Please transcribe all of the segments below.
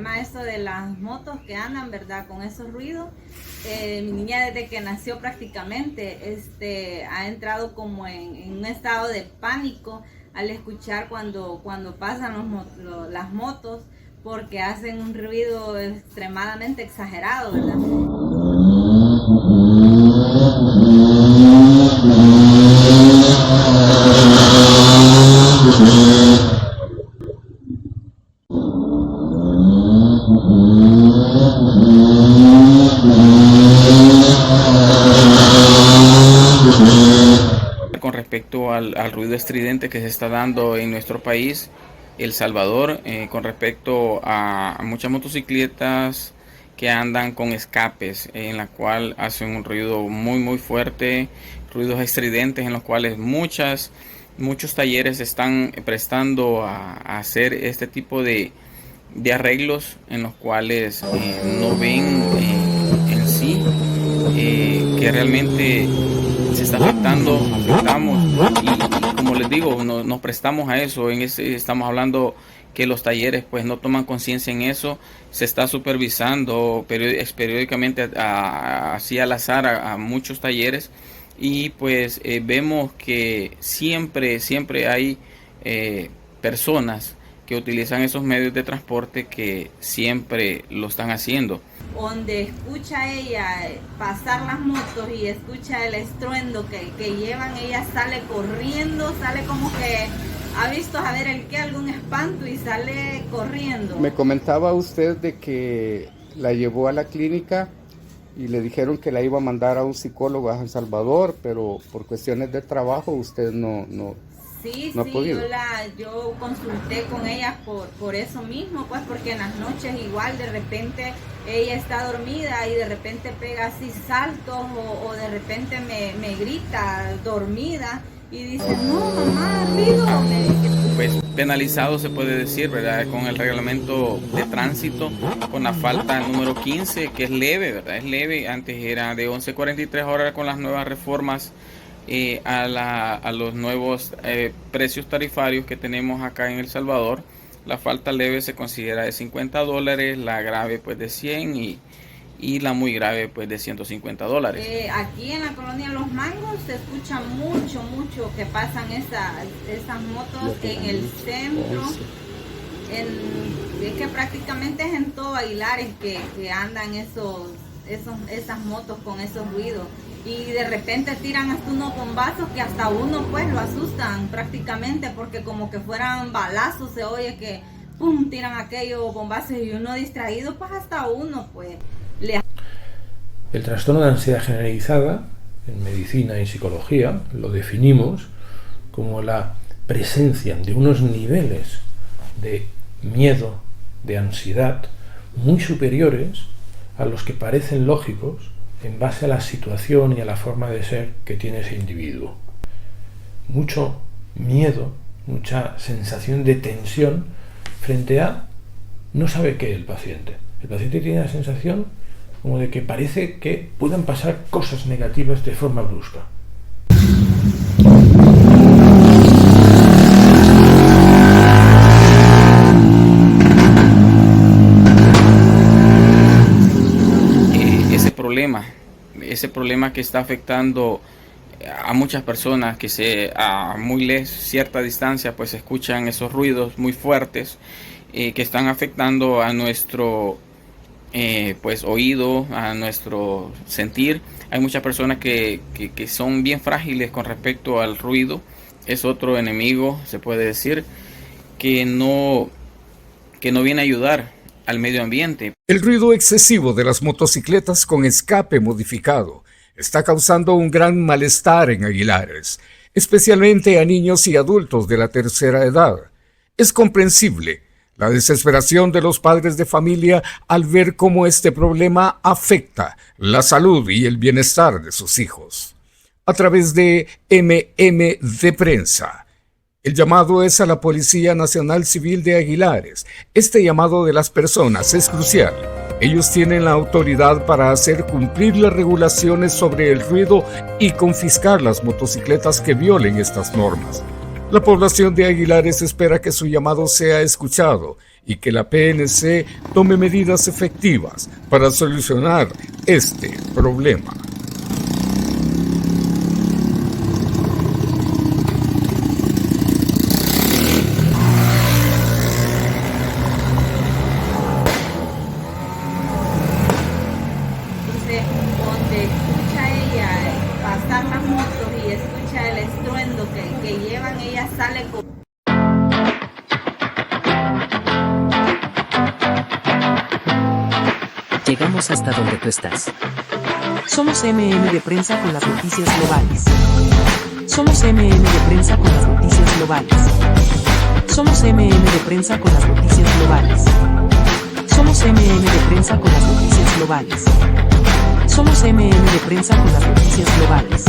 problema eso de las motos que andan, ¿verdad? Con esos ruidos. Mi niña desde que nació prácticamente ha entrado como en un estado de pánico al escuchar cuando pasan las motos, porque hacen un ruido extremadamente exagerado, ¿verdad? Con respecto al ruido estridente que se está dando en nuestro país, El Salvador, con respecto a muchas motocicletas que andan con escapes, en la cual hacen un ruido muy fuerte, ruidos estridentes, en los cuales muchos talleres están prestando a hacer este tipo de arreglos, en los cuales no ven en sí que realmente se está afectamos, y como les digo, nos prestamos a eso. Estamos hablando que los talleres pues no toman conciencia en eso. Se está supervisando periódicamente así al azar a muchos talleres, y pues vemos que siempre hay personas que utilizan esos medios de transporte que siempre lo están haciendo. Donde escucha ella pasar las motos y escucha el estruendo que llevan, ella sale corriendo, sale como que ha visto a ver algún espanto y sale corriendo. Me comentaba usted de que la llevó a la clínica y le dijeron que la iba a mandar a un psicólogo a San Salvador, pero por cuestiones de trabajo usted no Sí, ha podido. Yo consulté con ella por eso mismo, pues porque en las noches igual de repente ella está dormida y de repente pega así saltos o de repente me grita dormida y dice, no mamá, ruido, me dice. Pues penalizado se puede decir, ¿verdad? Con el reglamento de tránsito, con la falta número 15, que es leve, ¿verdad? Es leve. Antes era de 11.43, ahora con las nuevas reformas a los nuevos precios tarifarios que tenemos acá en El Salvador, la falta leve se considera de $50, la grave pues de 100 y la muy grave pues de $150. Aquí en la colonia Los Mangos se escucha mucho que pasan esas motos en el centro. Es que prácticamente es en todo Aguilares que andan esas motos con esos ruidos. Y de repente tiran hasta unos bombazos que hasta uno pues lo asustan prácticamente, porque como que fueran balazos, se oye que pum, tiran aquellos bombazos y uno distraído, pues hasta uno pues le... El trastorno de ansiedad generalizada, en medicina y psicología, lo definimos como la presencia de unos niveles de miedo, de ansiedad, muy superiores a los que parecen lógicos en base a la situación y a la forma de ser que tiene ese individuo. Mucho miedo, mucha sensación de tensión frente a no sabe qué el paciente. El paciente tiene la sensación como de que parece que puedan pasar cosas negativas de forma brusca. Ese problema que está afectando a muchas personas, que a cierta distancia pues escuchan esos ruidos muy fuertes que están afectando a nuestro pues oído, a nuestro sentir. Hay muchas personas que son bien frágiles con respecto al ruido. Es otro enemigo, se puede decir, que no viene a ayudar al medio ambiente. El ruido excesivo de las motocicletas con escape modificado está causando un gran malestar en Aguilares, especialmente a niños y adultos de la tercera edad. Es comprensible la desesperación de los padres de familia al ver cómo este problema afecta la salud y el bienestar de sus hijos. A través de de Prensa, el llamado es a la Policía Nacional Civil de Aguilares. Este llamado de las personas es crucial. Ellos tienen la autoridad para hacer cumplir las regulaciones sobre el ruido y confiscar las motocicletas que violen estas normas. La población de Aguilares espera que su llamado sea escuchado y que la PNC tome medidas efectivas para solucionar este problema. Donde escucha ella pasar las motos y escucha el estruendo que llevan, ella sale con... Llegamos hasta donde tú estás. Somos MM de Prensa con las noticias globales. Somos MM de Prensa con las noticias globales. Somos MM de Prensa con las noticias globales. Somos MM de Prensa con las noticias globales. Somos MM de Prensa con las noticias globales.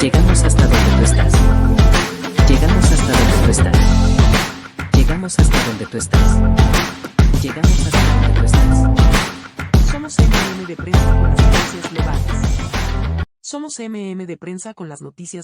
Llegamos hasta donde tú estás. Llegamos hasta donde tú estás. Llegamos hasta donde tú estás. Llegamos hasta donde tú estás. Somos MM de Prensa con las noticias globales. Somos MM de Prensa con las noticias